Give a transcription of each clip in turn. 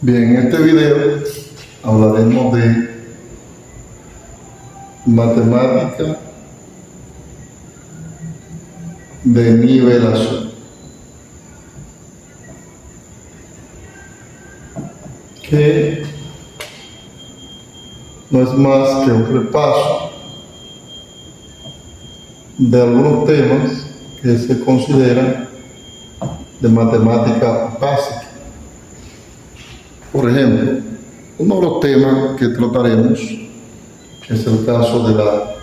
Bien, en este video hablaremos de matemática de nivelación, que no es más que un repaso de algunos temas que se consideran de matemática básica. Por ejemplo, uno de los temas que trataremos es el caso de la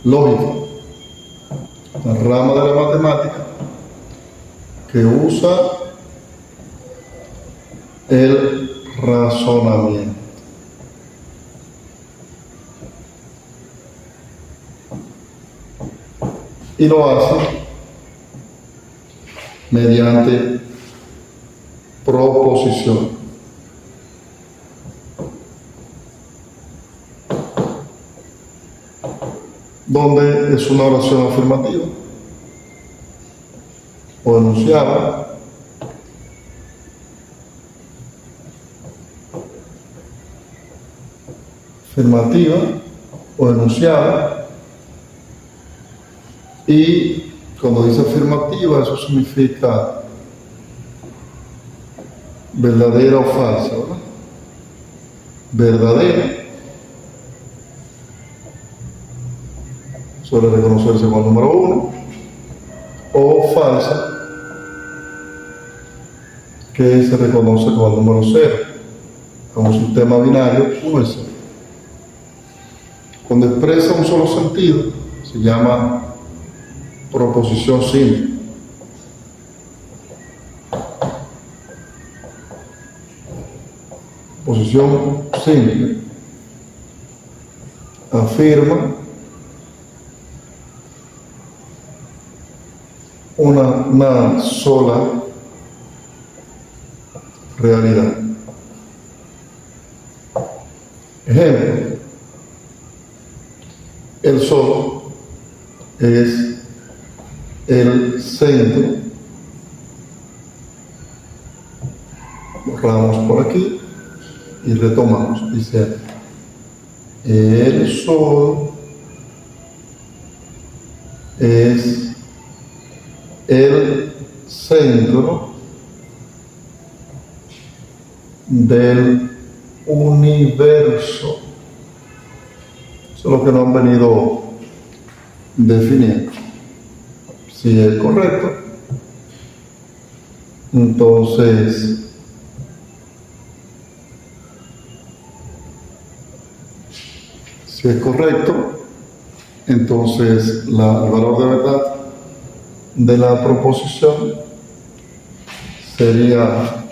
lógica, la rama de la matemática que usa el razonamiento. Y lo hace mediante proposición. Donde es una oración afirmativa o enunciada afirmativa o enunciada, y cuando dice afirmativa eso significa verdadera o falsa, ¿verdad? Verdadera suele reconocerse como el número 1, o falsa, que se reconoce como el número 0, como un sistema binario 1 y 0. Cuando expresa un solo sentido, se llama proposición simple. Proposición simple afirma una sola realidad. Ejemplo: el Sol es el centro. Borramos por aquí y retomamos. Dice: el Sol es el centro del universo. Eso es lo que nos han venido definiendo. Si es correcto, entonces el valor de verdad de la proposición sería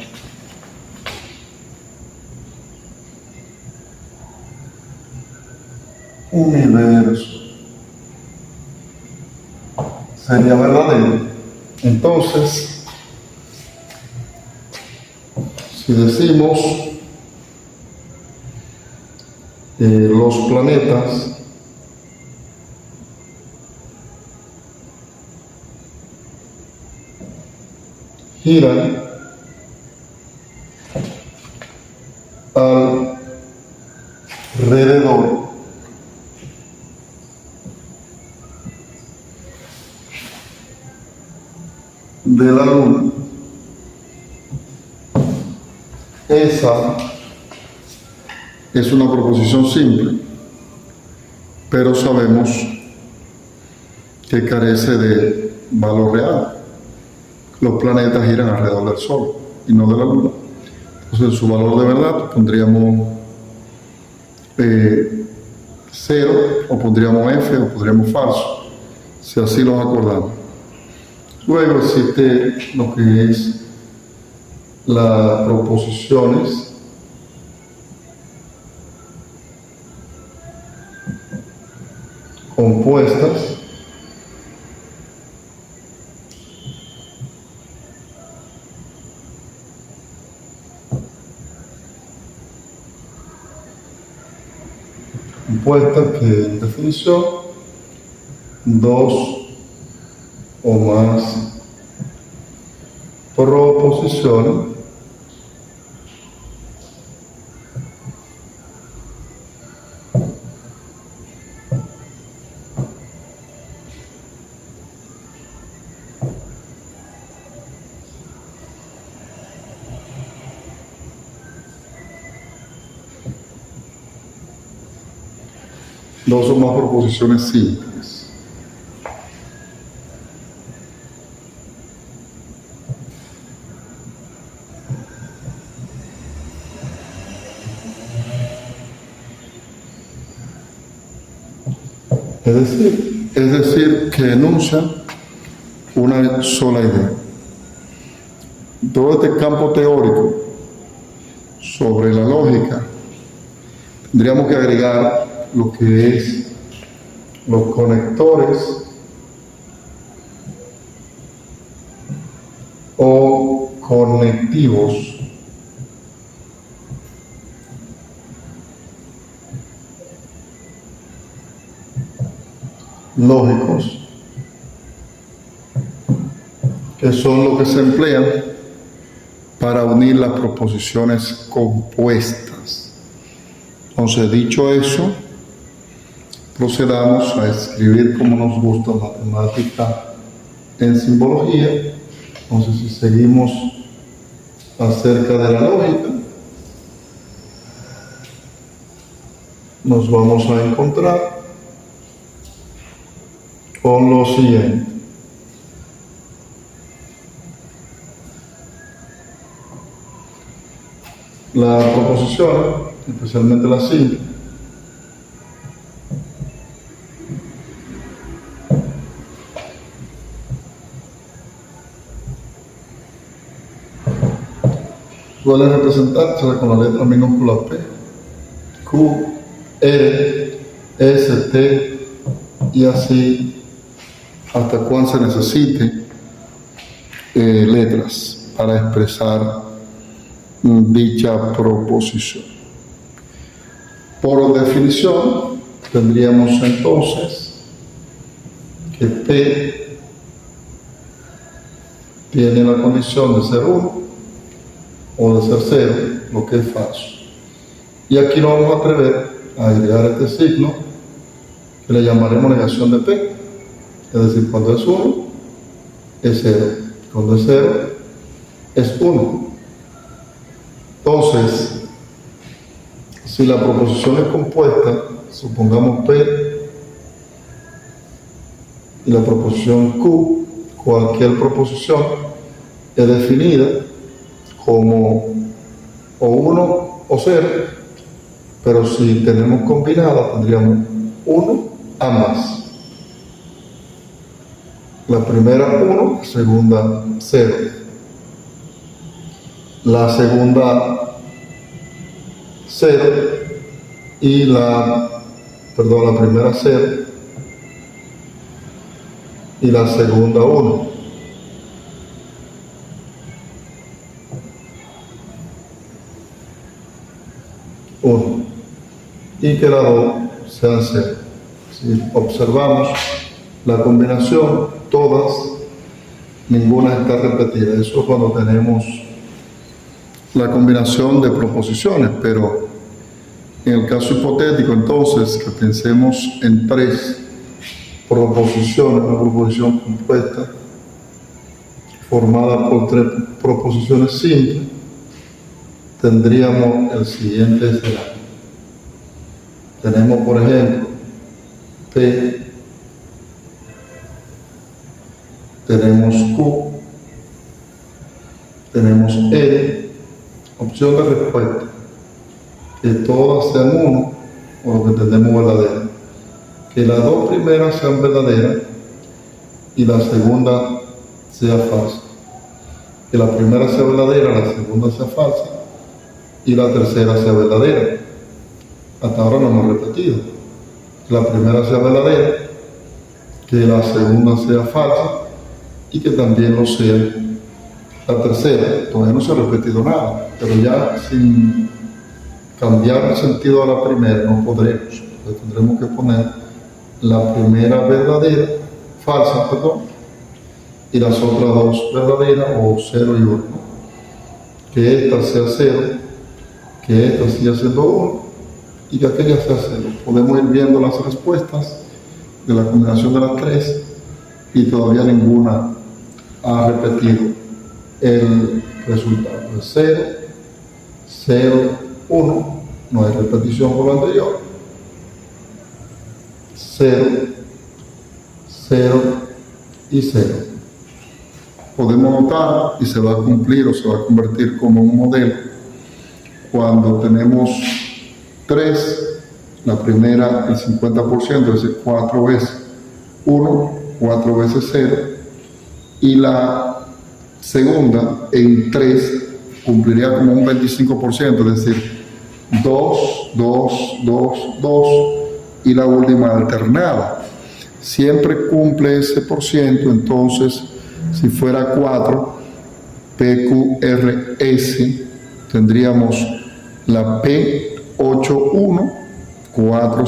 universo. Sería verdadero. Entonces, si decimos los planetas giran alrededor de la Luna, esa es una proposición simple, pero sabemos que carece de valor real. Los planetas giran alrededor del Sol y no de la Luna. Entonces, su valor de verdad pondríamos 0, o pondríamos F, o pondríamos falso, si así los acordamos. Luego existe lo que es las proposiciones compuestas, que en definición, dos o más proposiciones dos o más proposiciones simples. Es decir, que enuncian una sola idea. Todo este campo teórico sobre la lógica, tendríamos que agregar lo que es los conectores o conectivos lógicos, que son los que se emplean para unir las proposiciones compuestas. Entonces, dicho eso, procedamos a escribir como nos gusta matemática en simbología. Entonces, si seguimos acerca de la lógica, nos vamos a encontrar con lo siguiente. Las proposiciones, especialmente las simples, suelen representarse con la letra minúscula P, Q, R, S, T y así hasta cuando se necesite letras para expresar dicha proposición. Por definición, tendríamos entonces que P tiene la condición de ser 1 o de ser 0, lo que es falso. Y aquí nos vamos a atrever a agregar este signo que le llamaremos negación de P. Es decir, cuando es 1, es 0. Cuando es 0, es 1. Entonces, si la proposición es compuesta, supongamos P y la proposición Q, cualquier proposición es definida como o 1 o 0, pero si tenemos combinada tendríamos 1 a más. La primera 1, la segunda 0. La segunda 0 y la primera 0 y la segunda 1. Y que las dos sean 0. Si observamos la combinación, todas, ninguna está repetida. Eso es cuando tenemos la combinación de proposiciones, pero en el caso hipotético, entonces, que pensemos en 3 proposiciones, una proposición compuesta formada por 3 proposiciones simples, tendríamos el siguiente escenario. Tenemos, por ejemplo, P, tenemos Q, tenemos R, opción de respuesta, que todas sean 1, o lo que entendemos verdadera. Que las dos primeras sean verdaderas y la segunda sea falsa. Que la primera sea verdadera, la segunda sea falsa y la tercera sea verdadera. Hasta ahora no hemos repetido. Que la primera sea verdadera, que la segunda sea falsa y que también lo sea la tercera. Todavía no se ha repetido nada, pero ya sin cambiar el sentido a la primera no podremos. Entonces tendremos que poner la primera verdadera, falsa, y las otras dos verdaderas, o 0 y 1. Que esta sea 0, que esta siga siendo 1 y que aquella sea 0. Podemos ir viendo las respuestas de la combinación de las 3 y todavía ninguna ha repetido el resultado. Es 0, 0, 1, no hay repetición por lo anterior. 0, 0 y 0. Podemos notar, y se va a cumplir o se va a convertir como un modelo, cuando tenemos 3, la primera el 50%, es decir, 4 veces 1, 4 veces 0, y la segunda en 3 cumpliría como un 25%, es decir, 2, 2, 2, 2, y la última alternada. Siempre cumple ese por ciento, entonces, si fuera 4, PQRS, tendríamos la P81, 40,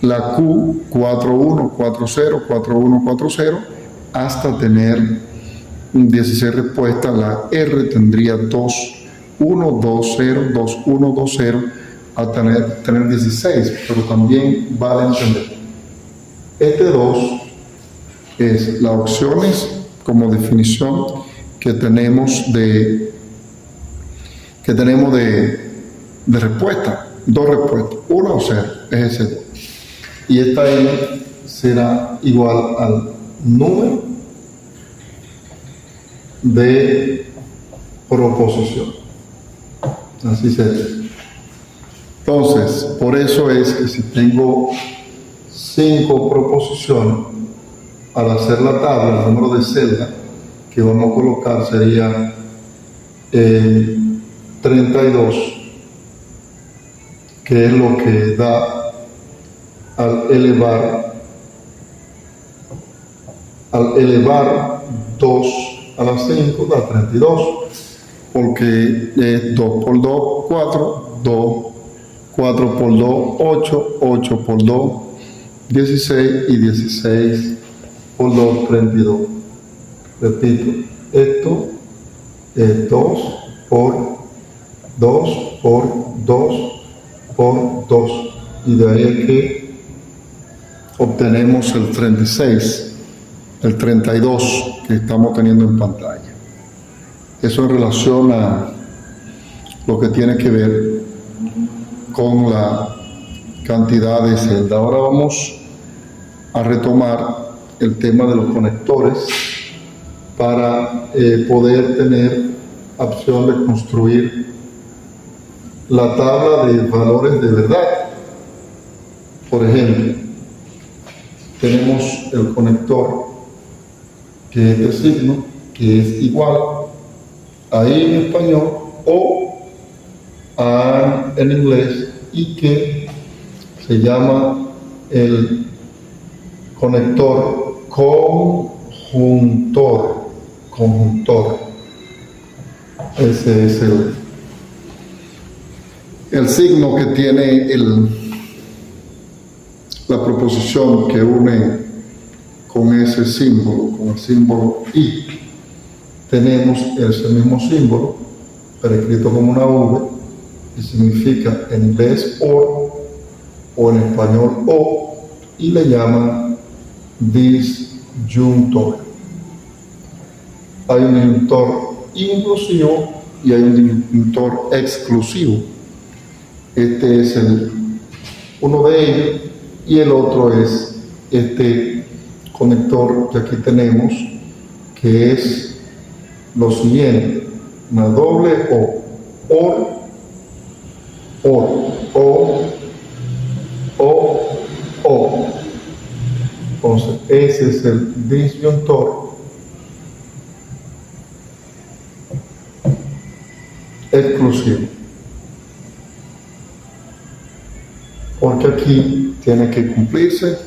la Q 41, 40, 41, 40, hasta tener 16 respuestas. La R tendría 2, 1, 2, 0, 2, 1, 2, 0, a tener 16, pero también vale entender. Este 2 es las opciones como definición que tenemos de respuesta. 2 respuestas, 1 o 0, es ese 2. Y esta N será igual al número de proposición. Así sería. Entonces, por eso es que si tengo 5 proposiciones, al hacer la tabla, el número de celda que vamos a colocar sería 32, que es lo que da al elevar 2 a la 5 da 32, porque es 2 por 2, 4, 2, 4 por 2, 8, 8 por 2, 16 y 16 por 2, 32. Repito, esto es 2 por 2 por 2 por 2, y de ahí es que obtenemos el 36, el 32 que estamos teniendo en pantalla. Eso en relación a lo que tiene que ver con la cantidad de celda. Ahora vamos a retomar el tema de los conectores para poder tener opción de construir la tabla de valores de verdad. Por ejemplo, tenemos el conector, que es este signo, que es igual ahí en español o en inglés, y que se llama el conector conjuntor. Ese es el signo que tiene la proposición que une con ese símbolo, con el símbolo I. Tenemos ese mismo símbolo, pero escrito como una V, que significa en inglés o en español o, y le llaman disyuntor. Hay un disyuntor inclusivo y hay un disyuntor exclusivo. Este es uno de ellos, y el otro es este conector que aquí tenemos, que es lo siguiente: una doble O, O. Entonces, ese es el disyuntor exclusivo, porque aquí tiene que cumplirse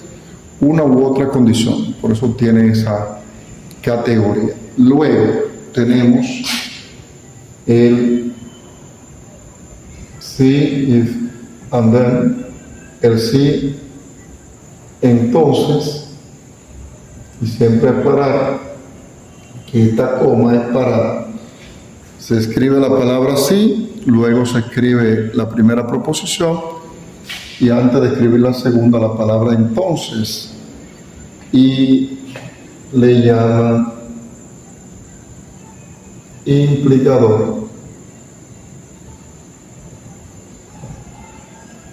una u otra condición, por eso tiene esa categoría. Luego tenemos el si, if, and then, el si, entonces, y siempre aclarar que esta coma es parada. Se escribe la palabra sí, luego se escribe la primera proposición, y antes de escribir la segunda, la palabra entonces, y le llaman implicador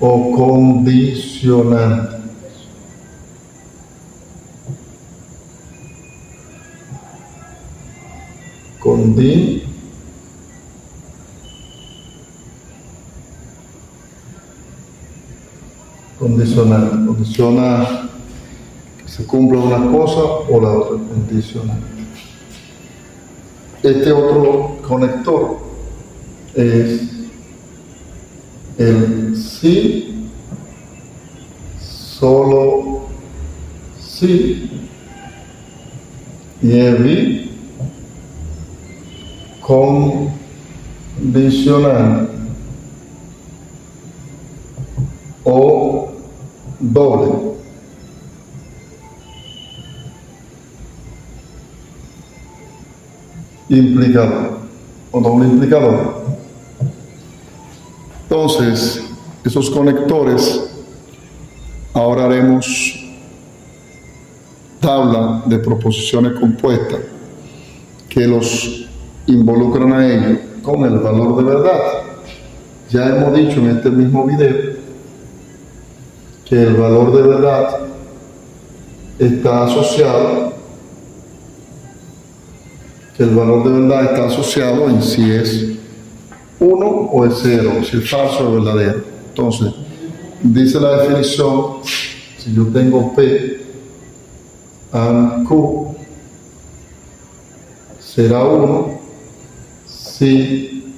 o condicionante. condicional. Condiciona que se cumpla una cosa o la otra, condicional. Este otro conector es el sí, solo sí, y el condicional o doble. Implicador o doble implicador. Entonces, esos conectores, ahora haremos tabla de proposiciones compuestas que los involucran a ellos con el valor de verdad. Ya hemos dicho en este mismo video que el valor de verdad está asociado, en si es 1 o es 0, si es falso o verdadero. Entonces, dice la definición, si yo tengo P and Q, será 1 si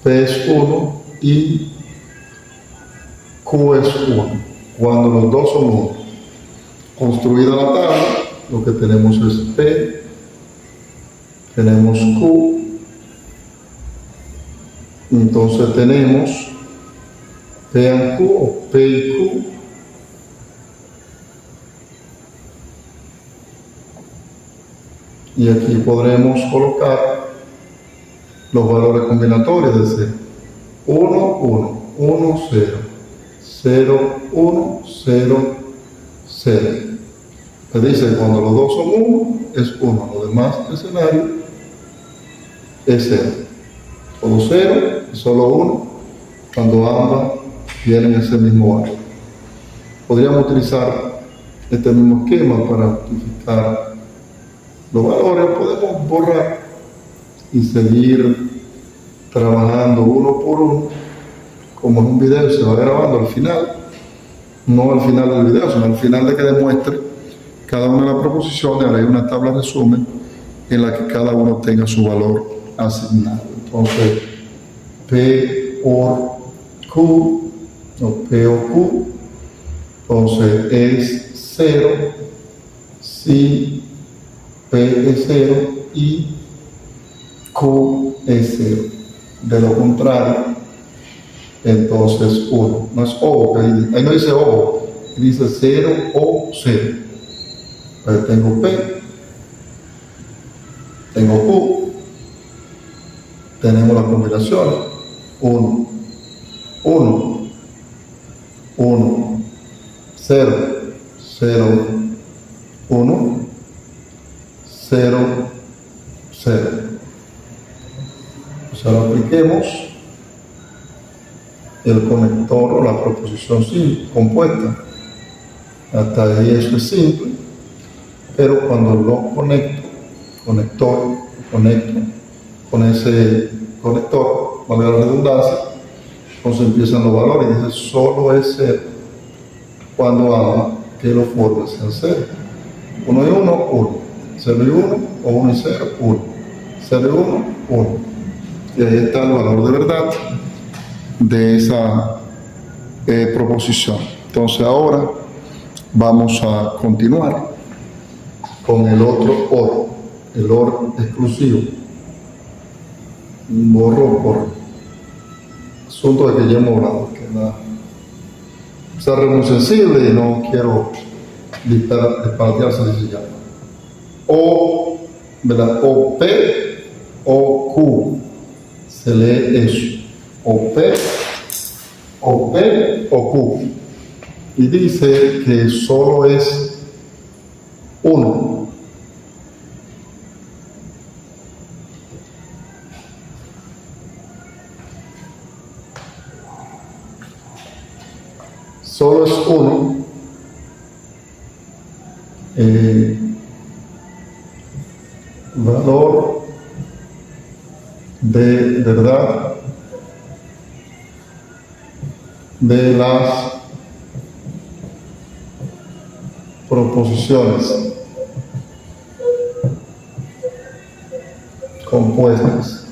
P es 1 y Q es 1, cuando los dos son 1. Construida la tabla, lo que tenemos es P, tenemos Q, entonces tenemos P and Q o P y Q, y aquí podremos colocar los valores combinatorios, es decir, 1, 1, 1, 0, 0, 1, 0, 0. Se dice que cuando los dos son 1, es 1, los demás escenarios es 0. Solo 0 y solo 1 cuando ambas tienen ese mismo valor. Podríamos utilizar este mismo esquema para identificar los valores, podemos borrar y seguir trabajando uno por uno, como en un video se va grabando al final, no al final del video, sino al final de que demuestre cada una de las proposiciones. Haré una tabla de resumen en la que cada uno tenga su valor asignado. Entonces, P por Q, o P o Q, entonces es 0 si P es 0 y Q es 0. De lo contrario, entonces 1. No es O, ahí no dice O, dice 0 o 0. Entonces tengo P, tengo Q, tenemos la combinación 1, 1, 1, 0, 0, 1, 0, 0. Pues ahora apliquemos el conector o la proposición simple, compuesta. Hasta ahí eso es simple, pero cuando lo conecto con ese conector, valga la redundancia, entonces empiezan los valores y dice solo es 0 cuando ambas que lo forman sean 0. 1 y 1, 1. 0 y 1, o 1 y 0, 1. 0 y 1, 1. Y ahí está el valor de verdad de esa proposición. Entonces ahora vamos a continuar con el otro OR, el OR exclusivo. Borro por asunto de que ya hemos hablado, que es algo muy sensible y no quiero disparatearse de ese llama. O, ¿verdad? O P o Q, se lee eso, o P o Q, y dice que solo es 1. Solo es 1 valor de verdad de las proposiciones compuestas.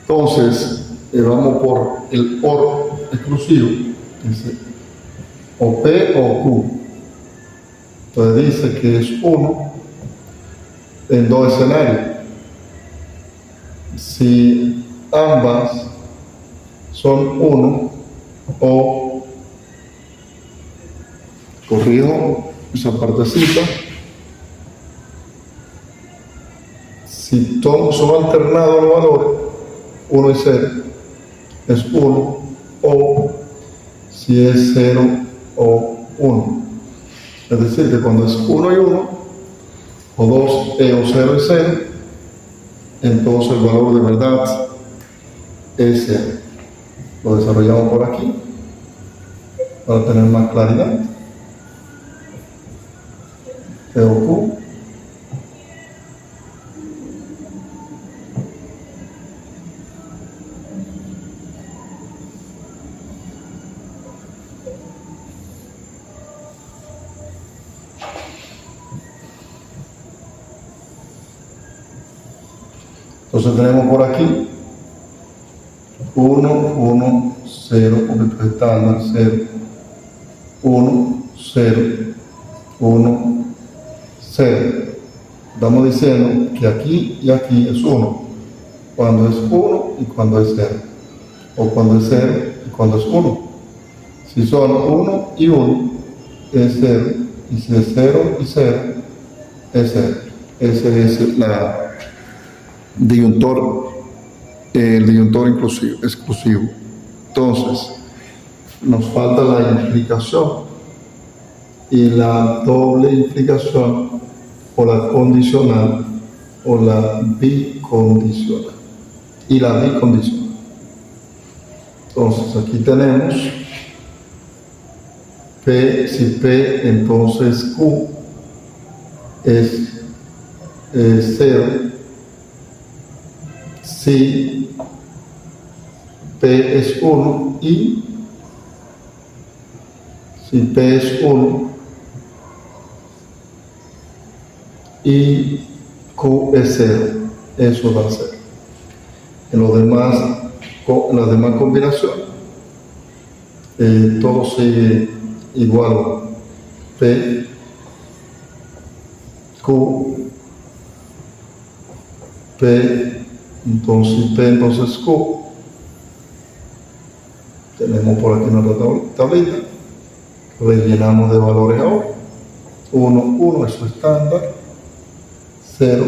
Entonces, vamos por el OR exclusivo, dice o P o Q. Entonces dice que es 1 en dos escenarios. Si ambas son 1 o, corrijo esa partecita, si son alternados los valores 1 y 0 es 1, o si es 0 o 1. Es decir, que cuando es 1 y 1, o 2 o 0 y 0, entonces el valor de verdad es 0. Lo desarrollamos por aquí para tener más claridad. P o Q. Entonces tenemos por aquí 1, 1, 0, porque es estándar, 0, 1, 0, 1, 0. Estamos diciendo que aquí y aquí es 1, cuando es 1 y cuando es 0, o cuando es 0 y cuando es 1. Si son 1 y 1, es 0, y si es 0 y 0, es 0. Ese es el disyuntor exclusivo. Entonces, nos falta la implicación y la doble implicación, o la condicional o la bicondicional. Y la bicondicional. Entonces, aquí tenemos P, si P, entonces Q es 0. Si P es 1 y si P es 1 y Q es 0, eso va a ser. En las demás combinaciones, todo sigue igual. P, Q, P, entonces Q. Tenemos por aquí nuestra tablita, rellenamos de valores ahora. 1, 1, eso es estándar. 0,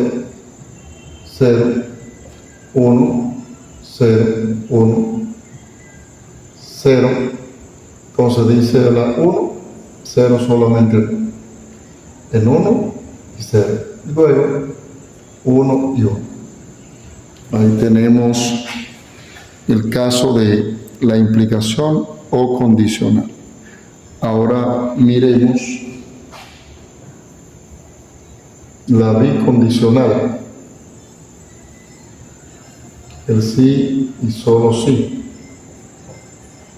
0, 1, 0, 1, 0. Entonces dice la 1, 0 solamente en 1 y 0. Y luego 1 y 1. Ahí tenemos el caso de la implicación o condicional. Ahora miremos la bicondicional. El sí y solo sí.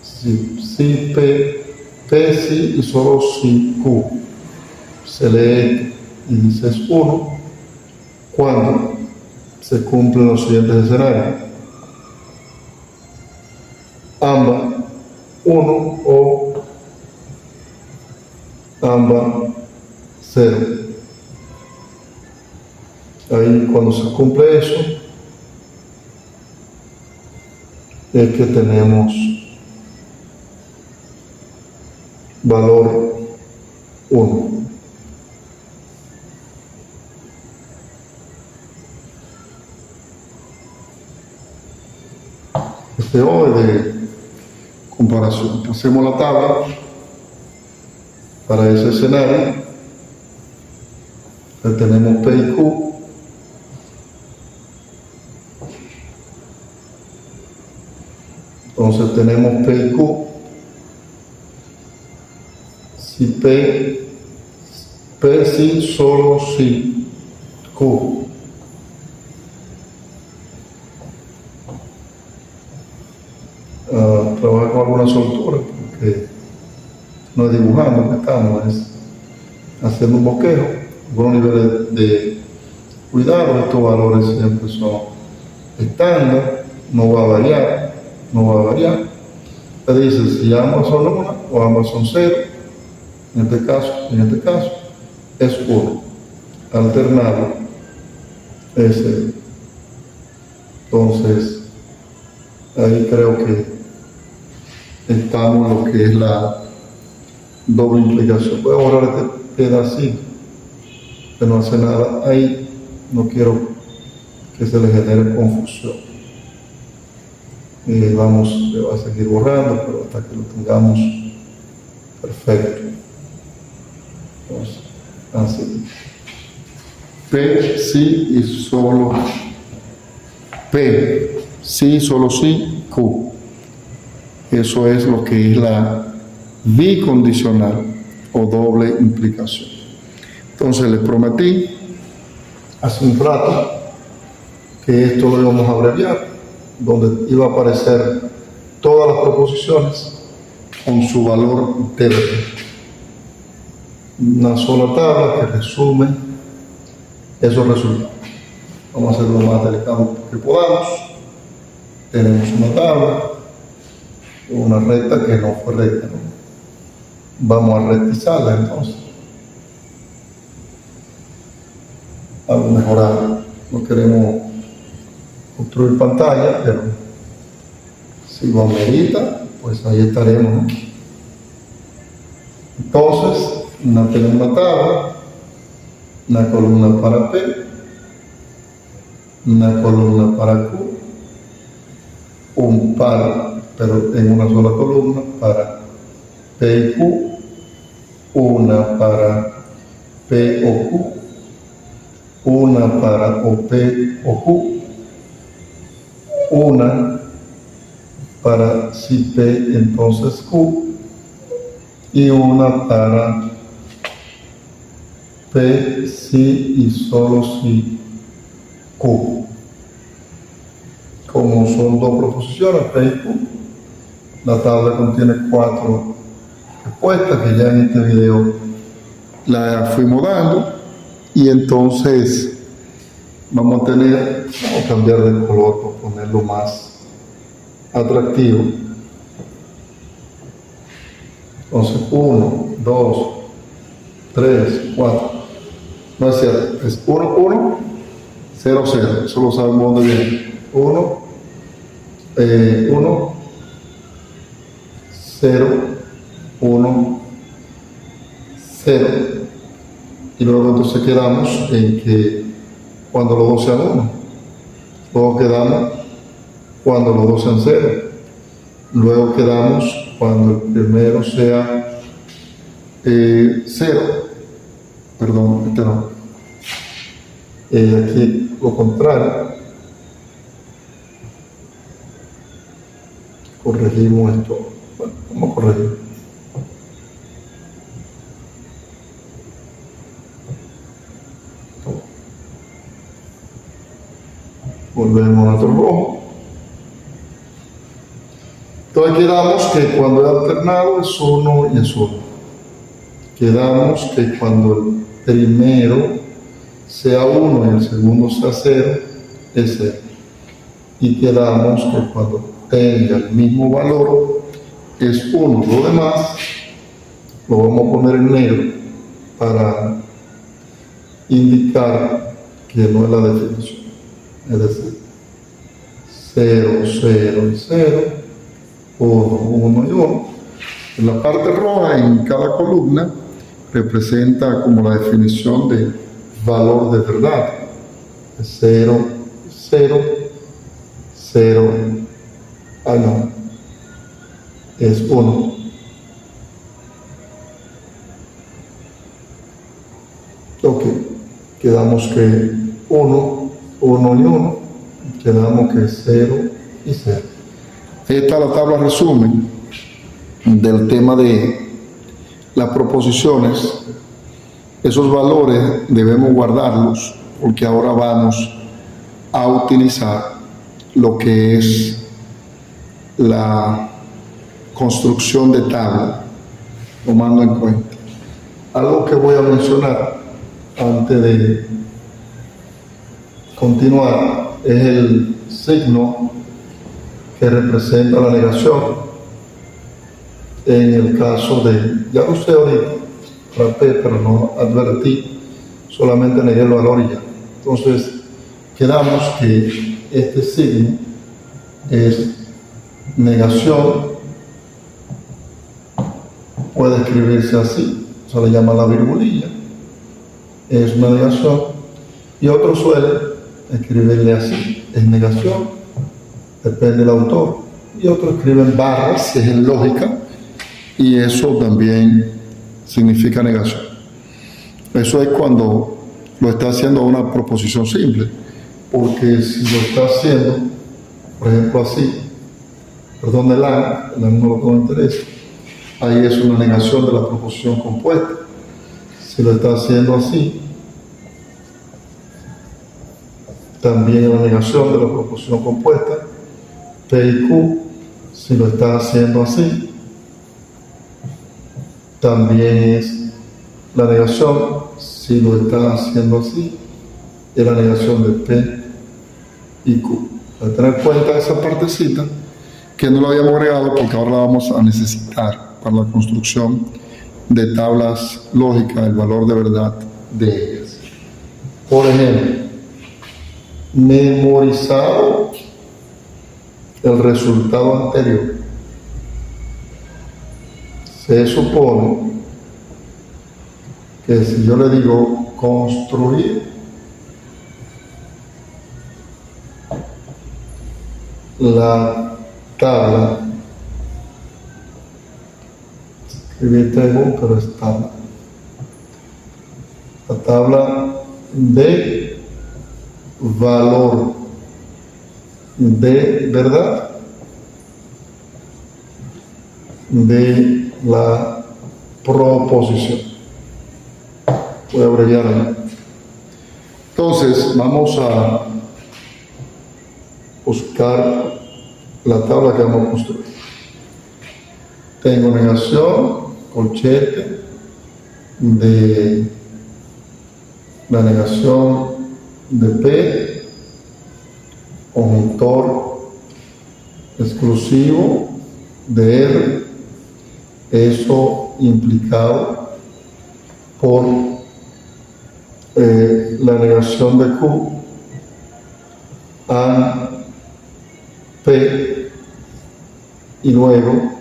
Sí, P sí y solo sí Q. Se lee y dice es 1 cuando se cumplen los siguientes escenarios. Ambas 1 o ambas 0. Ahí cuando se cumple eso, es que tenemos valor 1. Este O es de comparación. Hacemos la tabla para ese escenario. Ahí tenemos P y Q. Entonces tenemos P y Q. Si P sí, solo si Q. trabajar con alguna soltura, porque no es dibujando que estamos, es haciendo un bosquejo, algunos niveles de cuidado. Estos valores siempre son estándar, no va a variar, no va a variar. Te dice si ambos son 1 o ambos son 0, en este caso es 1. Alternado es 0. Entonces, ahí creo que estamos en lo que es la doble implicación. Voy a borrar este pedacito que no hace nada ahí, no quiero que se le genere confusión. Le va a seguir borrando, pero hasta que lo tengamos perfecto. Entonces, así. P, sí y solo P, sí, solo sí, Q. Eso es lo que es la bicondicional o doble implicación. Entonces les prometí hace un rato que esto lo íbamos a abreviar, donde iba a aparecer todas las proposiciones con su valor de una sola tabla que resume esos resultados. Vamos a hacer lo más delicado que podamos. Tenemos una tabla, una recta que no fue recta, ¿no? Vamos a rectizarla entonces. Algo mejorado. No queremos construir pantalla, pero si lo amerita, pues ahí estaremos, ¿no? Entonces, tenemos una tabla, una columna para P, una columna para Q, un par, pero en una sola columna, para P y Q, una para P o Q, una para o P o Q, una para si P entonces Q, y una para P si y solo si Q. Como son dos proposiciones, P y Q, la tabla contiene 4 respuestas que ya en este video la fuimos dando, y entonces vamos a cambiar de color para ponerlo más atractivo. Entonces 1, 2, 3, 4, no es cierto, es 1, 1, 0, 0, eso lo sabemos dónde viene. 1, 1, 0, 1, 0. Y luego entonces quedamos en que cuando los dos sean 1. Luego quedamos cuando los dos sean 0. Luego quedamos cuando el primero sea 0. Perdón, este no. Aquí lo contrario. Corregimos esto. Bueno, vamos a corregir. Volvemos a nuestro rojo. Entonces quedamos que cuando es alternado es 1 y es 1. Quedamos que cuando el primero sea 1 y el segundo sea 0, es 0. Y quedamos que cuando tenga el mismo valor es 1. Lo demás lo vamos a poner en negro para indicar que no es la definición. Es decir, 0, 0 y 0, 1, 1 y 1. En la parte roja, en cada columna, representa como la definición de valor de verdad. 0, 0, 0, no, es 1. Ok, quedamos que 1, 1 y 1, quedamos que 0 y 0. Esta es la tabla resumen del tema de las proposiciones. Esos valores debemos guardarlos porque ahora vamos a utilizar lo que es la construcción de tabla, tomando en cuenta. Algo que voy a mencionar antes de continuar es el signo que representa la negación. En el caso de, ya lo usé ahorita, traté, pero no advertí, solamente negué el valor y ya. Entonces, quedamos que este signo es negación, puede escribirse así, se le llama la virgulilla, es una negación, y otro suele escribirle así, es negación, depende del autor, y otros escriben barras, si es en lógica, y eso también significa negación. Eso es cuando lo está haciendo una proposición simple, porque si lo está haciendo, por ejemplo así, perdón, el A no lo interesa, ahí es una negación de la proposición compuesta. Si lo está haciendo así, también es una negación de la proposición compuesta. P y Q, si lo está haciendo así, también es la negación. Si lo está haciendo así, es la negación de P y Q. Hay que tener en cuenta esa partecita que no lo habíamos agregado porque ahora la vamos a necesitar para la construcción de tablas lógicas, el valor de verdad de ellas. Por ejemplo, memorizado el resultado anterior, se supone que si yo le digo construir la tabla, escribí table, pero es tabla, la tabla de valor de verdad de la proposición. Voy a abreviarla. Entonces vamos a buscar la tabla que vamos a construir. Tengo negación, corchete de la negación de P, conjuntor exclusivo de R, eso implicado por la negación de Q a P, y luego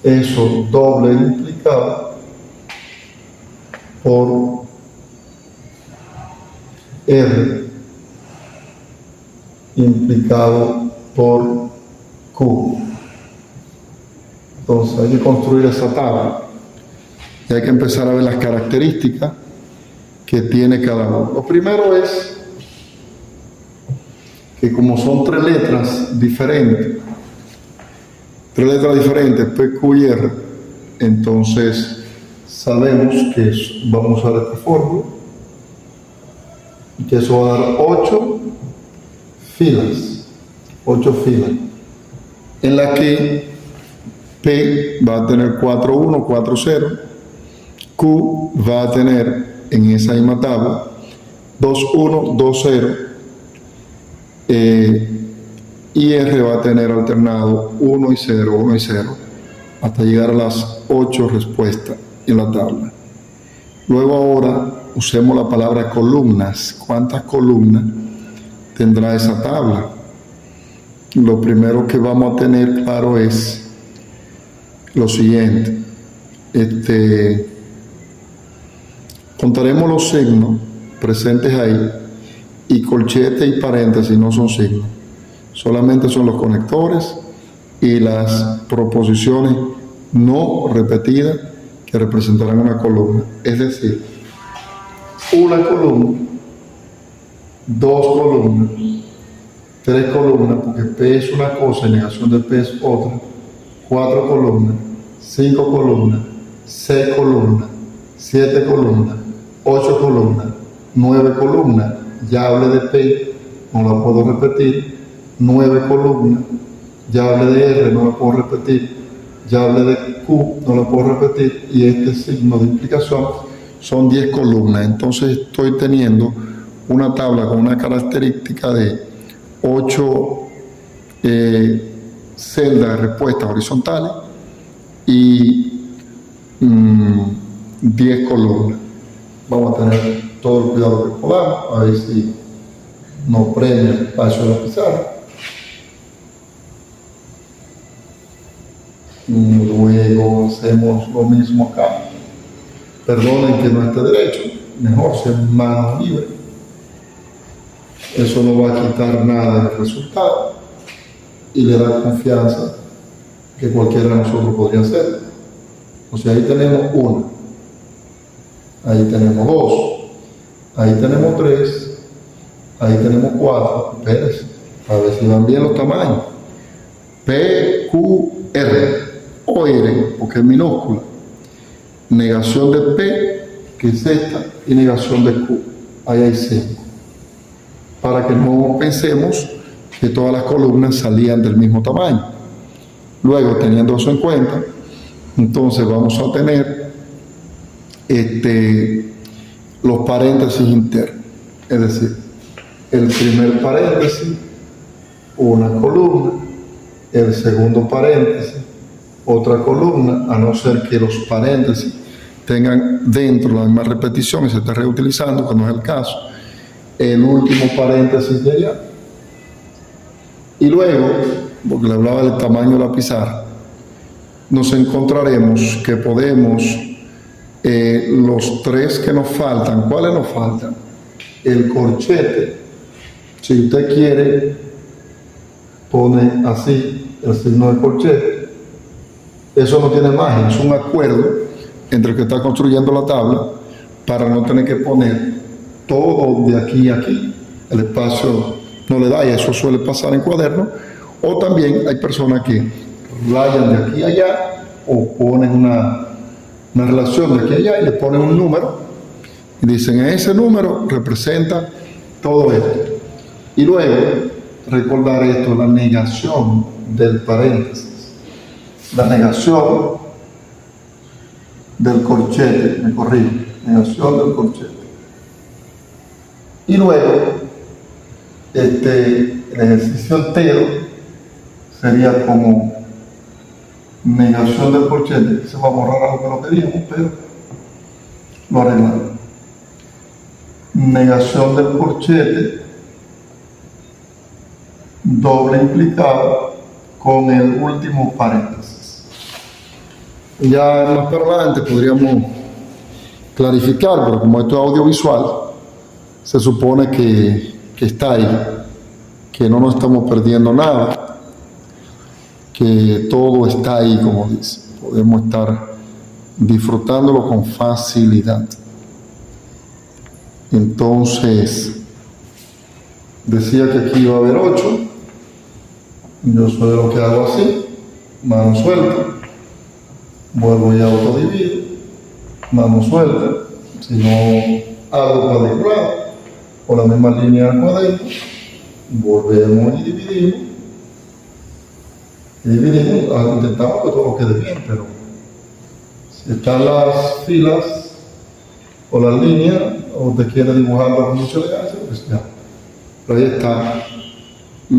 eso doble implicado por R implicado por Q. Entonces hay que construir esa tabla y hay que empezar a ver las características que tiene cada uno. Lo primero es que como son tres letras diferentes, P, Q y R, entonces sabemos que vamos a usar esta fórmula y que eso va a dar 8 filas, en la que P va a tener 4, 1, 4, 0, Q va a tener en esa misma tabla 2, 1, 2, 0, y R va a tener alternado 1 y 0, 1 y 0, hasta llegar a las 8 respuestas en la tabla. Luego ahora usemos la palabra columnas. ¿Cuántas columnas tendrá esa tabla? Lo primero que vamos a tener claro es lo siguiente. Contaremos los signos presentes ahí, y corchete y paréntesis no son signos, solamente son los conectores y las proposiciones no repetidas que representarán una columna. Es decir, una columna, 2 columnas, 3 columnas, porque P es una cosa y negación de P es otra, 4 columnas, 5 columnas, 6 columnas, 7 columnas, 8 columnas, 9 columnas. Ya hablé de P, no la puedo repetir, 9 columnas, ya hablé de R, no lo puedo repetir, ya hablé de Q, no lo puedo repetir, y este signo de implicación son 10 columnas. Entonces estoy teniendo una tabla con una característica de 8 celdas de respuesta horizontales y 10 columnas. Vamos a tener todo el cuidado que podamos, a ver si nos premia el espacio de la pizarra. Luego hacemos lo mismo acá. Perdonen que no esté derecho, mejor ser mano libre. Eso no va a quitar nada del resultado y le da confianza que cualquiera de nosotros podría hacer. O sea, ahí tenemos 1, ahí tenemos 2, ahí tenemos 3, ahí tenemos 4. Espérense, a ver si van bien los tamaños. P, Q, R o R, porque es minúscula. Negación de P, que es esta, y negación de Q. Ahí hay 5. Para que no pensemos que todas las columnas salían del mismo tamaño. Luego, teniendo eso en cuenta, entonces vamos a tener los paréntesis internos. Es decir, el primer paréntesis, una columna, el segundo paréntesis, otra columna, a no ser que los paréntesis tengan dentro la misma repetición y se esté reutilizando, que no es el caso, el último paréntesis de allá. Y luego, porque le hablaba del tamaño de la pizarra, nos encontraremos que podemos, los 3 que nos faltan, ¿cuáles nos faltan? El corchete, si usted quiere, pone así el signo de corchete. Eso no tiene magia, es un acuerdo entre el que está construyendo la tabla para no tener que poner todo de aquí a aquí. El espacio no le da, y eso suele pasar en cuadernos. O también hay personas que rayan de aquí a allá o ponen una relación de aquí a allá y le ponen un número y dicen, ese número representa todo esto. Y luego recordar esto, la negación del paréntesis, la negación del corchete, me corrijo, negación del corchete. Y luego, el ejercicio entero sería como negación del corchete. Se va a borrar algo que no queríamos, pero lo arreglamos. Negación del corchete, doble implicado con el último paréntesis. Ya más para adelante podríamos clarificar, pero como esto es audiovisual, se supone que está ahí, que no nos estamos perdiendo nada, que todo está ahí, como dice. Podemos estar disfrutándolo con facilidad. Entonces, decía que aquí iba a haber 8. Yo soy de lo que hago así, mano suelta, vuelvo y autodivido, mano suelta, si no hago cuadriculado, por la misma línea del cuaderno, volvemos y dividimos, intentamos que todo quede bien, pero si están las filas o las líneas, o te quiere dibujarlo con mucha elegancia, pues ya, pero ahí está.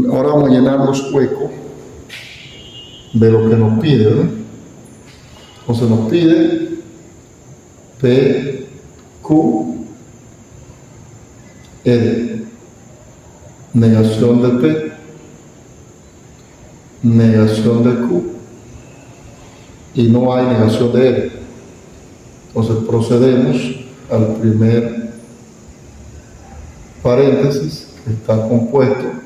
Ahora vamos a llenar los huecos de lo que nos pide, ¿verdad? Entonces nos pide P, Q, R, negación de P, negación de Q, y no hay negación de R. Entonces procedemos al primer paréntesis, que está compuesto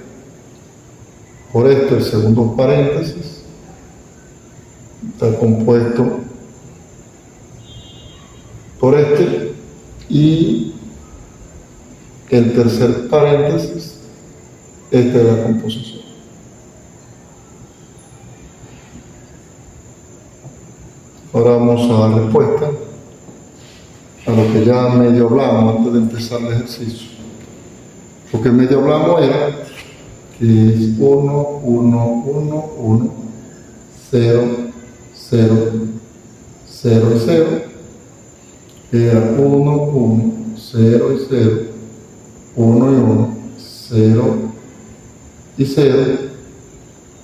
por esto. El segundo paréntesis está compuesto por este, y el tercer paréntesis, esta es la composición. Ahora vamos a dar respuesta a lo que ya medio hablamos antes de empezar el ejercicio. Lo que medio hablamos era que es 1, 1, 1, 1, 0, 0, 0 y 0, era 1, 1, 0 y 0, 1 y 1, 0 y 0,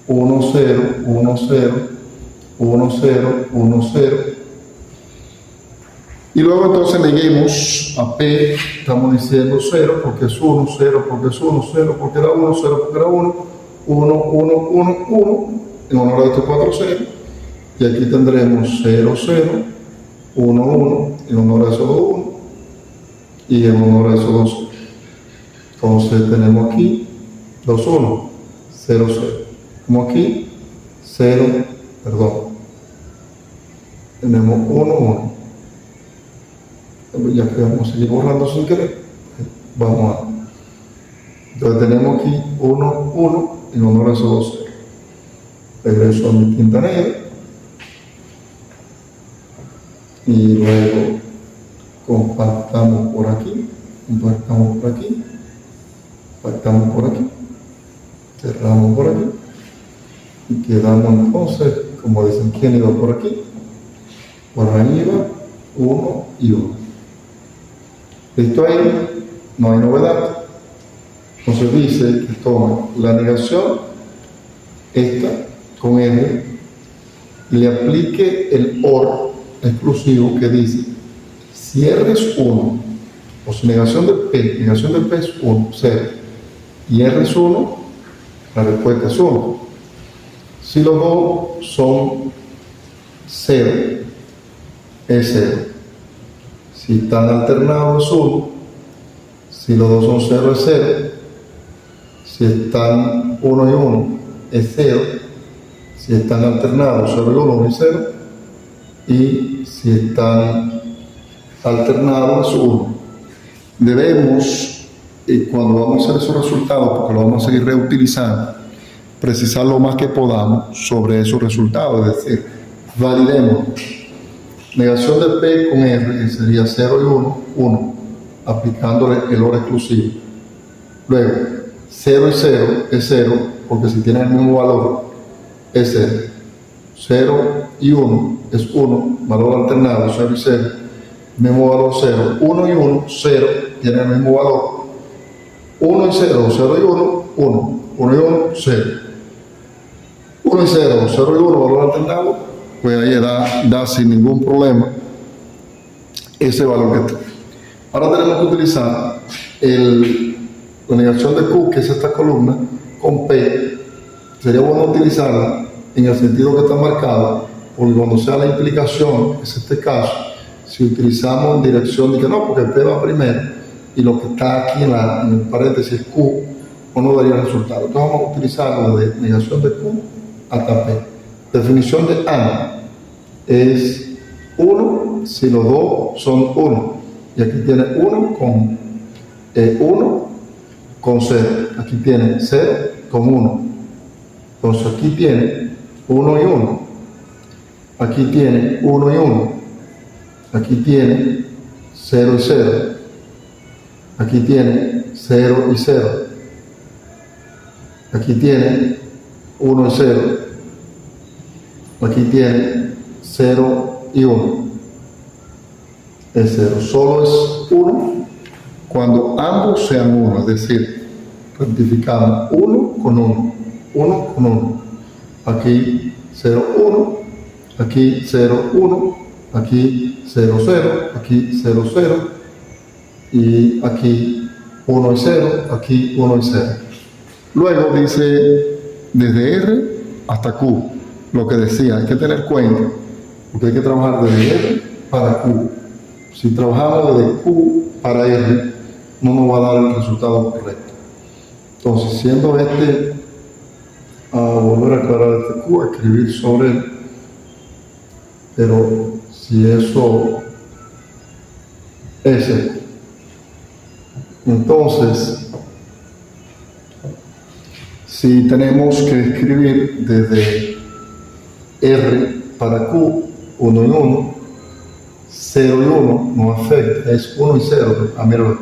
1, 0, 1, 0, 1, 0, 1, 0. Y luego entonces neguemos a P, estamos diciendo 0 porque es 1, 0 porque es 1, 0 porque era 1, 0 porque era 1, 1, 1, 1, 1, en honor a estos 4 ceros. Y aquí tendremos 0, 0, 1, 1, en honor a esos 2 1, y en honor a esos 2 0. Entonces tenemos aquí 2, 1, 0, 0. Como aquí, 0, perdón. Tenemos 1, 1. Ya que vamos a seguir borrando sin querer. Vamos a. Entonces tenemos aquí 1, 1, en honor a esos 2 ceros. Regreso a mi tinta negra. Y luego compactamos por aquí, compactamos por aquí, compactamos por aquí, cerramos por aquí y quedamos entonces, como dicen, ¿quién iba por aquí? Por ahí iba 1 y 1. Listo ahí, no hay novedad. Entonces dice que toma la negación, esta con R, le aplique el OR exclusivo que dice, si R es 1, o si negación de P es 1, 0, y R es 1, la respuesta es 1. Si los dos son 0, es 0. Si están alternados es 1, si los dos son 0 es 0, si están 1 y 1 es 0, si están alternados 0 y 1 es 0, y si están alternados es 1. Debemos, cuando vamos a hacer esos resultados, porque lo vamos a seguir reutilizando, precisar lo más que podamos sobre esos resultados, es decir, validemos. Negación de P con R, que sería 0 y 1, 1, aplicándole el OR exclusivo. Luego, 0 y 0 es 0, porque si tienen el mismo valor, es 0. 0 y 1 es 1, valor alternado, 0 y 0, mismo valor 0. 1 y 1, 0, tienen el mismo valor. 1 y 0, 0 y 1, 1. 1 y 1, 0. 1 y 0, 0 y 1, valor alternado, pues ahí da sin ningún problema ese valor que tiene. Ahora tenemos que utilizar la negación de Q, que es esta columna, con P. Sería bueno utilizarla en el sentido que está marcado, porque cuando sea la implicación, es este caso, si utilizamos en dirección de que no, porque P va primero, y lo que está aquí en el paréntesis Q, no nos daría resultado. Entonces vamos a utilizarlo de negación de Q hasta P. Definición de AND es 1 si los dos son 1. Y aquí tiene 1 con 0. Aquí tiene 0 con 1. Entonces aquí tiene 1 y 1. Aquí tiene 1 y 1. Aquí tiene 0 y 0. Aquí tiene 0 y 0. Aquí tiene 1 y 0. Aquí tiene 0 y 1. Es 0. Solo es 1 cuando ambos sean 1. Es decir, rectificamos 1 con 1. 1 con 1. Aquí 0, 1. Aquí 0, 1. Aquí 0, 0. Aquí 0, 0. Y aquí 1 y 0. Aquí 1 y 0. Luego dice desde R hasta Q. Lo que decía, hay que tener cuenta, porque hay que trabajar desde R para Q. Si trabajamos desde Q para R, no nos va a dar el resultado correcto. Entonces, siendo a volver a aclarar este Q, escribir sobre él, pero si eso es esto. Entonces, si tenemos que escribir desde R para Q, 1 y 1, 0 y 1 no afecta, es 1 y 0. Mira,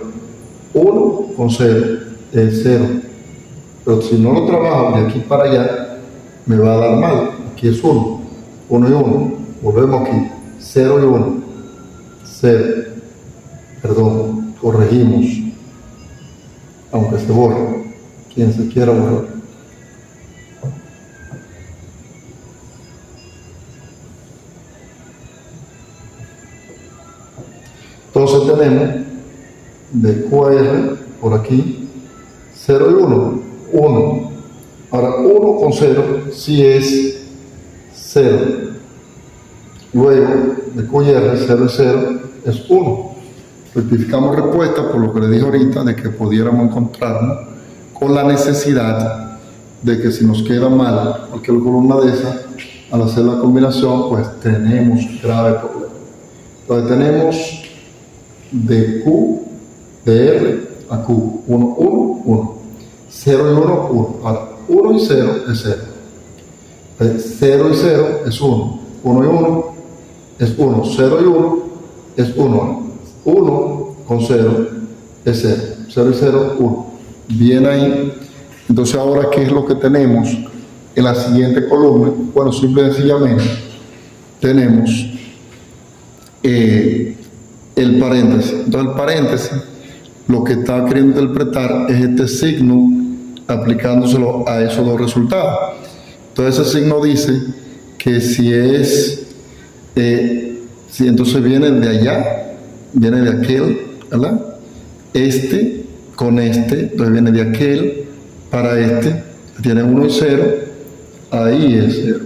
1 con 0 es 0. Pero si no lo trabajo de aquí para allá, me va a dar mal. Aquí es 1, 1 y 1. Volvemos aquí, 0 y 1. 0. Perdón, corregimos. Aunque se borre, quien se quiera borrar. Entonces tenemos de QR por aquí 0 y 1, 1. Ahora 1 con 0 sí es 0. Luego de QR 0 y 0 es 1. Rectificamos respuesta por lo que le dije ahorita de que pudiéramos encontrarnos con la necesidad de que si nos queda mal cualquier columna de esas, al hacer la combinación, pues tenemos grave problema. Entonces tenemos de Q, de R a Q, 1, 1, 1, 0 y 1, 1. Ahora, 1 y 0 es 0. 0 y 0 es 1. 1 y 1 es 1. 0 y 1 es 1. 1 con 0 es 0. 0 y 0, 1. Bien ahí. Entonces, ahora, ¿qué es lo que tenemos en la siguiente columna? Bueno, simple y sencillamente tenemos el paréntesis. Entonces, el paréntesis lo que está queriendo interpretar es este signo aplicándoselo a esos dos resultados. Entonces, ese signo dice que si es, si entonces viene de allá, viene de aquel, ¿verdad? Este con este, entonces viene de aquel para este, tiene 1 y 0, ahí es 0.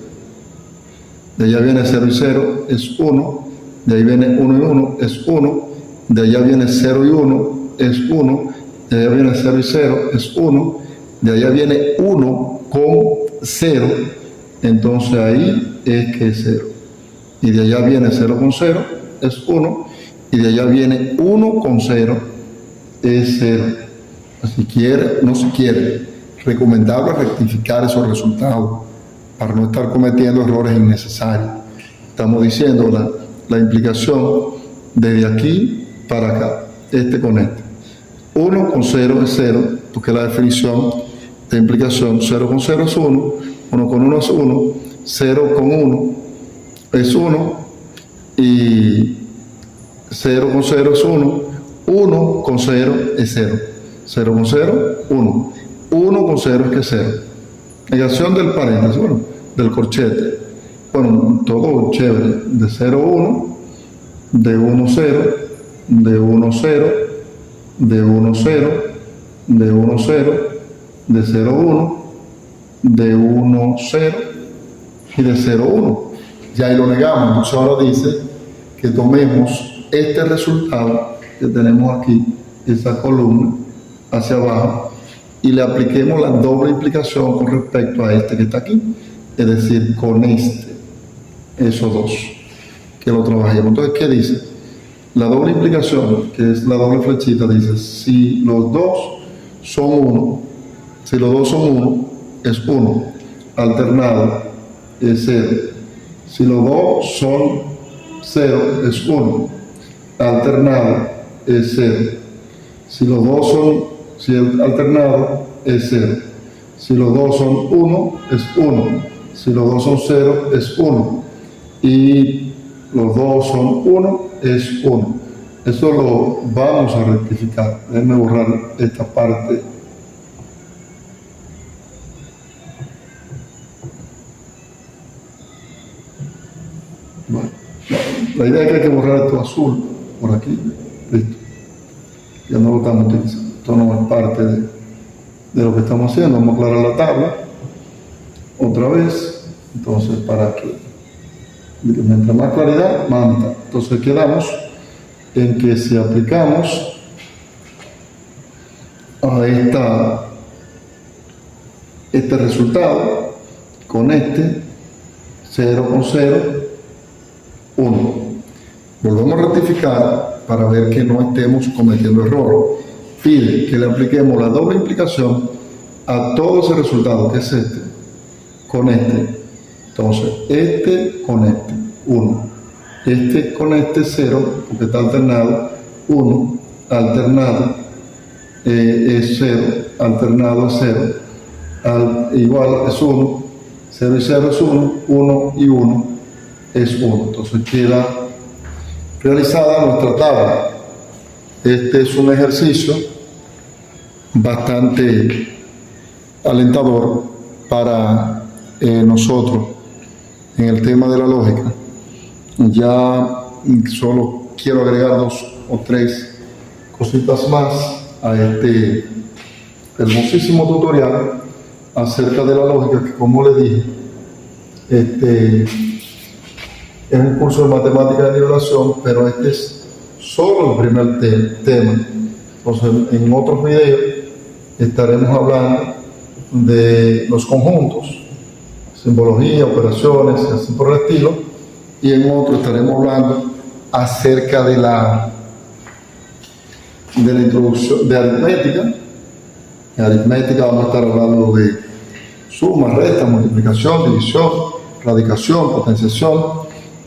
De allá viene 0 y 0, es 1. De ahí viene 1 y 1, es 1. De allá viene 0 y 1, es 1. De allá viene 0 y 0, es 1. De allá viene 1 con 0. Entonces ahí es que es 0. Y de allá viene 0 con 0, es 1. Y de allá viene 1 con 0, es 0. Si quiere, no se quiere. Recomendable rectificar esos resultados para no estar cometiendo errores innecesarios. Estamos diciendo la implicación desde aquí para acá, este con este. 1 con 0 es 0, porque la definición de implicación 0 con 0 es 1, 1 con 1 es 1, 0 con 1 es 1 y 0 con 0 es 1, 1 con 0 es 0, 0 con 0, 1, 1 con 0 es que 0. Negación del paréntesis, bueno, del corchete. Bueno, todo chévere, de 0, 1, de 1, 0, de 1, 0, de 1, 0, de 1, 0, de 0, 1, de 1, 0 y de 0, 1. Ya ahí lo negamos, entonces ahora dice que tomemos este resultado que tenemos aquí, esa columna hacia abajo, y le apliquemos la doble implicación con respecto a este que está aquí, es decir, con este. Esos dos, que lo trabajemos. Entonces, ¿qué dice? La doble implicación, que es la doble flechita, dice, si los dos son 1, si los dos son 1, es 1, alternado es 0. Si los dos son 0, es 1, alternado es 0. Si los dos son, si el alternado es 0. Si los dos son 1, es 1. Si los dos son 0, es 1. Y los dos son 1, es 1. Eso lo vamos a rectificar. Déjenme borrar esta parte. Bueno, la idea es que hay que borrar esto azul por aquí. Listo. Ya no lo estamos utilizando. Esto no es parte de lo que estamos haciendo. Vamos a aclarar la tabla otra vez. Entonces, para que mientras más claridad, más mitad. Entonces quedamos en que si aplicamos a este resultado con este 0 con 0, 1. Volvemos a rectificar para ver que no estemos cometiendo error. Pide que le apliquemos la doble implicación a todo ese resultado, que es este, con este. Entonces, este con este, 1. Este con este, 0, porque está alternado, 1. Alternado es 0, alternado es 0. igual es 1, 0 y 0 es 1, 1 y 1 es 1. Entonces queda realizada nuestra tabla. Este es un ejercicio bastante alentador para nosotros en el tema de la lógica. Ya solo quiero agregar 2 o 3 cositas más a este hermosísimo tutorial acerca de la lógica, que, como les dije, es un curso de matemática de nivelación, pero este es solo el primer tema. Entonces, en otros videos estaremos hablando de los conjuntos, simbología, operaciones, y así por el estilo, y en otro estaremos hablando acerca de la introducción de aritmética. En aritmética vamos a estar hablando de suma, resta, multiplicación, división, radicación, potenciación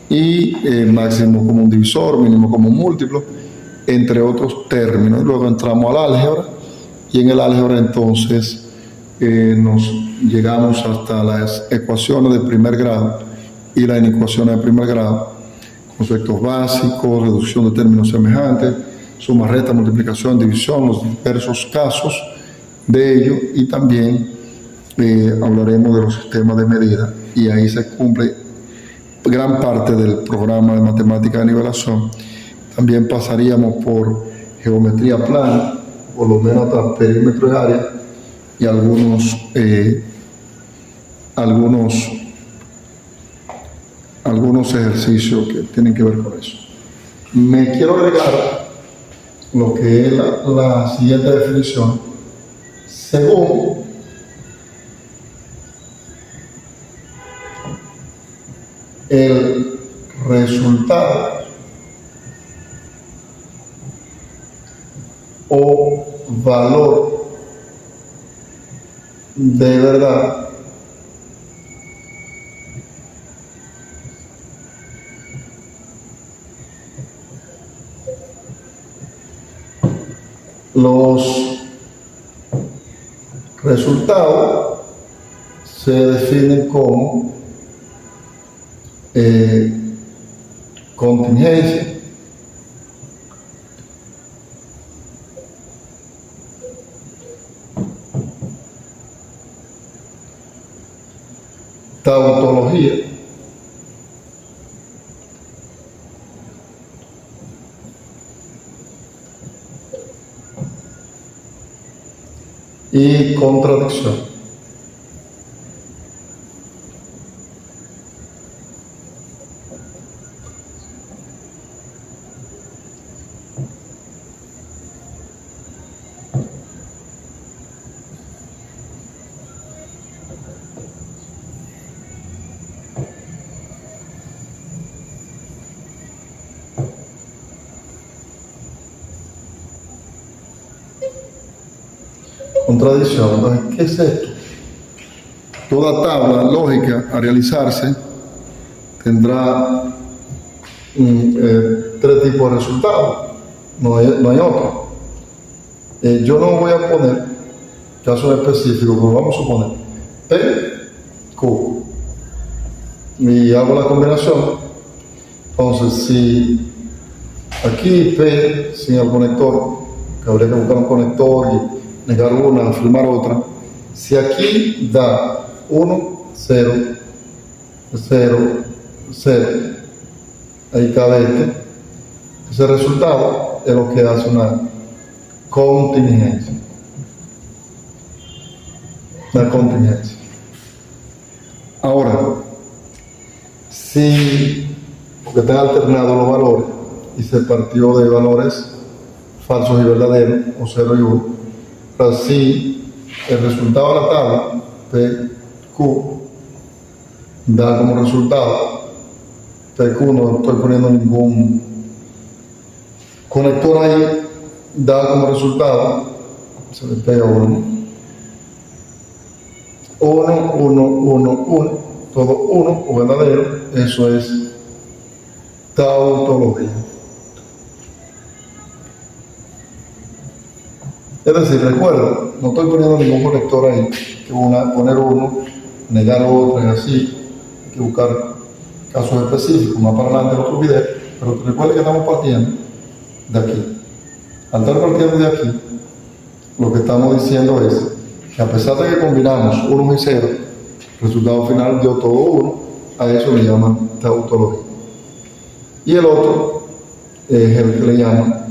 y máximo común divisor, mínimo común múltiplo, entre otros términos. Luego entramos al álgebra, y en el álgebra entonces nos llegamos hasta las ecuaciones de primer grado y las inecuaciones de primer grado, conceptos básicos, reducción de términos semejantes, suma, resta, multiplicación, división, los diversos casos de ello, y también hablaremos de los sistemas de medida, y ahí se cumple gran parte del programa de matemática de nivelación. También pasaríamos por geometría plana, por lo menos hasta perímetro de área, y algunos ejercicios que tienen que ver con eso. Me quiero agregar lo que es la siguiente definición. Según el resultado o valor de verdad los resultados se definen como contingencia, tautología y contradicción. Contradicción. Entonces, ¿qué es esto? Toda tabla lógica a realizarse tendrá 3 tipos de resultados, no hay otro. Yo no voy a poner casos específicos, pero vamos a poner P, Q, y hago la combinación. Entonces, si aquí P sin el conector, que habría que buscar un conector y negar una, afirmar otra. Si aquí da 1, 0, 0, 0, ahí cabe ese resultado es lo que hace una contingencia. Una contingencia. Ahora, si, porque están alternados los valores y se partió de valores falsos y verdaderos, o 0 y 1, así el resultado de la tabla PQ da como resultado PQ, no estoy poniendo ningún conector ahí, da como resultado, se le pega 1, 1, 1, 1, 1, todo 1 o verdadero. Eso es tautología. Es decir, recuerda, no estoy poniendo ningún conector ahí, que poner uno, negar otro, y así, hay que buscar casos específicos, más para adelante en otro video, pero recuerda que estamos partiendo de aquí. Al estar partiendo de aquí, lo que estamos diciendo es que a pesar de que combinamos 1 y 0, el resultado final dio todo 1, a eso le llaman tautología. Y el otro es el que le llaman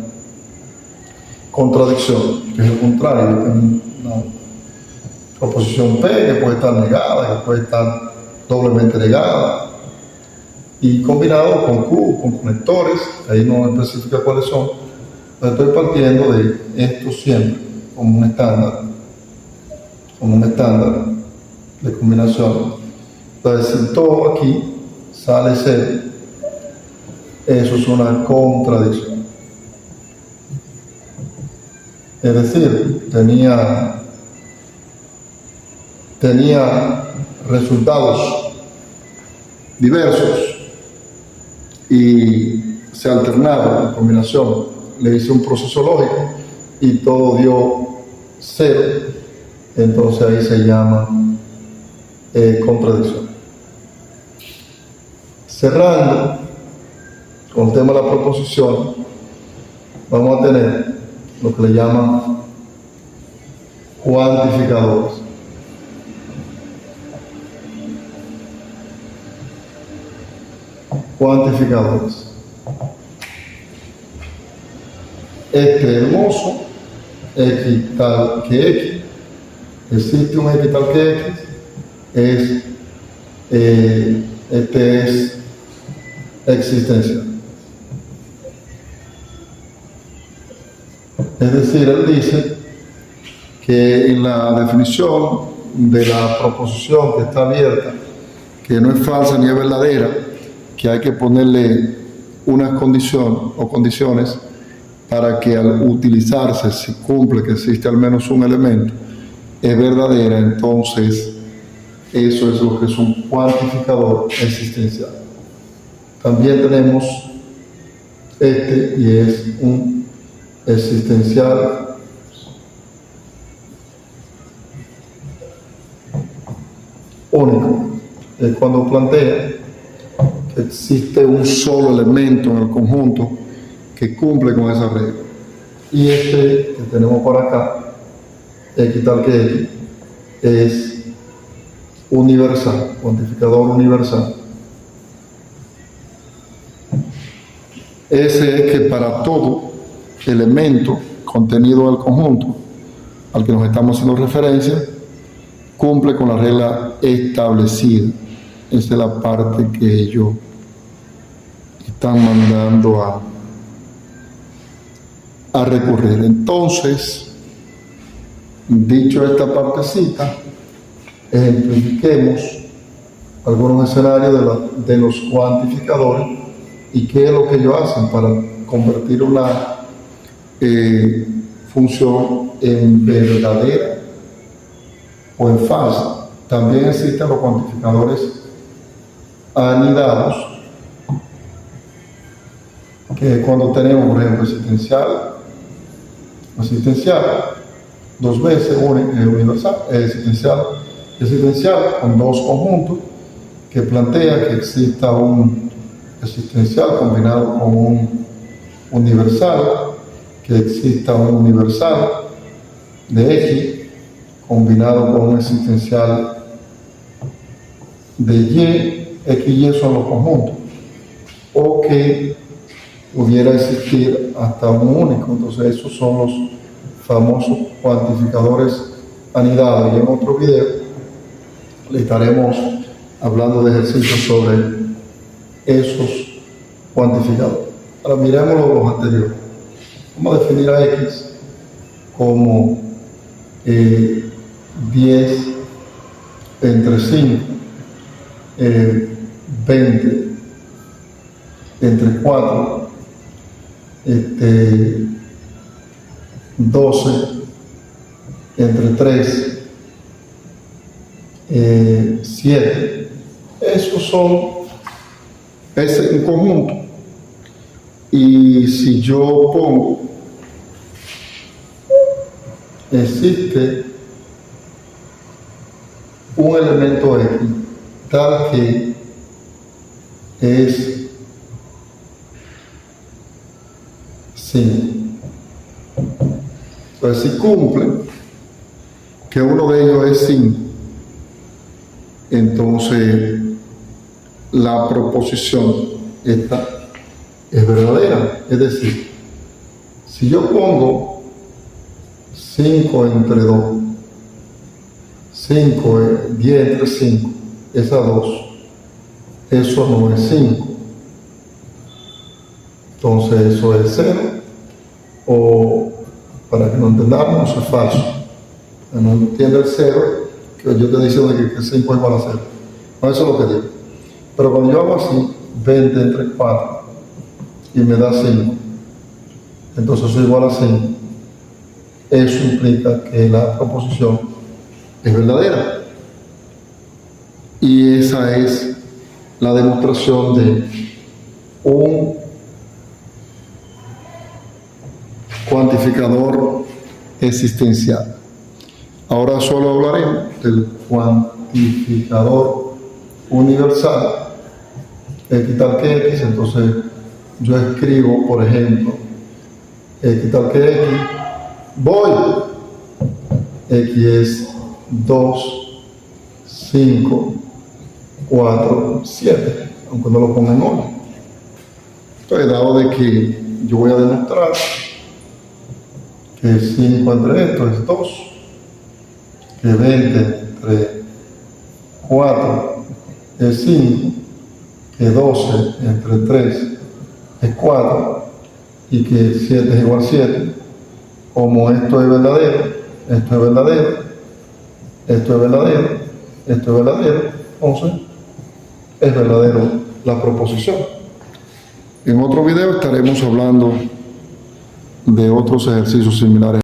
contradicción, que es el contrario, que es una proposición P que puede estar negada, que puede estar doblemente negada, y combinado con Q, con conectores, ahí no especifica cuáles son, pero estoy partiendo de esto siempre como un estándar de combinación. Entonces, si todo aquí sale 0, eso es una contradicción. Es decir, tenía resultados diversos y se alternaron la combinación. Le hice un proceso lógico y todo dio 0, entonces ahí se llama contradicción. Cerrando con el tema de la proposición, vamos a tener lo que le llaman cuantificadores. Cuantificadores. Este hermoso X tal que X, existe un X tal que X, este es existencial. Es decir, él dice que en la definición de la proposición que está abierta, que no es falsa ni es verdadera, que hay que ponerle unas condiciones para que al utilizarse se cumple que existe al menos un elemento, es verdadera, entonces eso es lo que es un cuantificador existencial. También tenemos y es un existencial único. Es cuando plantea que existe un solo elemento en el conjunto que cumple con esa regla. Y que tenemos por acá, X tal que X, es universal, cuantificador universal. Ese es que para todo elemento contenido del conjunto al que nos estamos haciendo referencia, cumple con la regla establecida. Esa es la parte que ellos están mandando a recurrir. Entonces, dicho esta partecita, ejemplifiquemos algunos escenarios de los cuantificadores y qué es lo que ellos hacen para convertir una función en verdadera o en falsa. También existen los cuantificadores anidados, que cuando tenemos, por ejemplo, existencial, dos veces universal, existencial con dos conjuntos, que plantea que exista un existencial combinado con un universal, que exista un universal de X combinado con un existencial de Y, X y Y son los conjuntos, o que pudiera existir hasta un único. Entonces esos son los famosos cuantificadores anidados, y en otro video le estaremos hablando de ejercicios sobre esos cuantificadores. Ahora miremos los anteriores. Vamos a definir a X como 10 entre 5, 20 entre 4, 12 entre 3, 7. Esos es un conjunto. Y si yo pongo existe un elemento X tal que es 5. Entonces, si cumple que uno de ellos es 5, entonces la proposición esta es verdadera. Es decir, si yo pongo 5 entre 2, 5 es 10 entre 5, esa 2, eso no es 5. Entonces eso es 0, o para que no entendamos, eso es falso. No entiende el 0, que yo estoy diciendo que 5 es igual a 0. No, eso es lo que digo. Pero cuando yo hago así, 20 entre 4, y me da 5, entonces eso es igual a 5. Eso implica que la proposición es verdadera. Y esa es la demostración de un cuantificador existencial. Ahora solo hablaremos del cuantificador universal. X tal que X, entonces yo escribo, por ejemplo, X tal que X, voy. X es 2, 5, 4, 7, aunque no lo ponga en orden. Entonces, dado de que yo voy a demostrar que 5 entre esto es 2, que 20 entre 4 es 5, que 12 entre 3 es 4, y que 7 es igual a 7, como esto es verdadero, esto es verdadero, esto es verdadero, esto es verdadero, entonces es verdadero la proposición. En otro video estaremos hablando de otros ejercicios similares.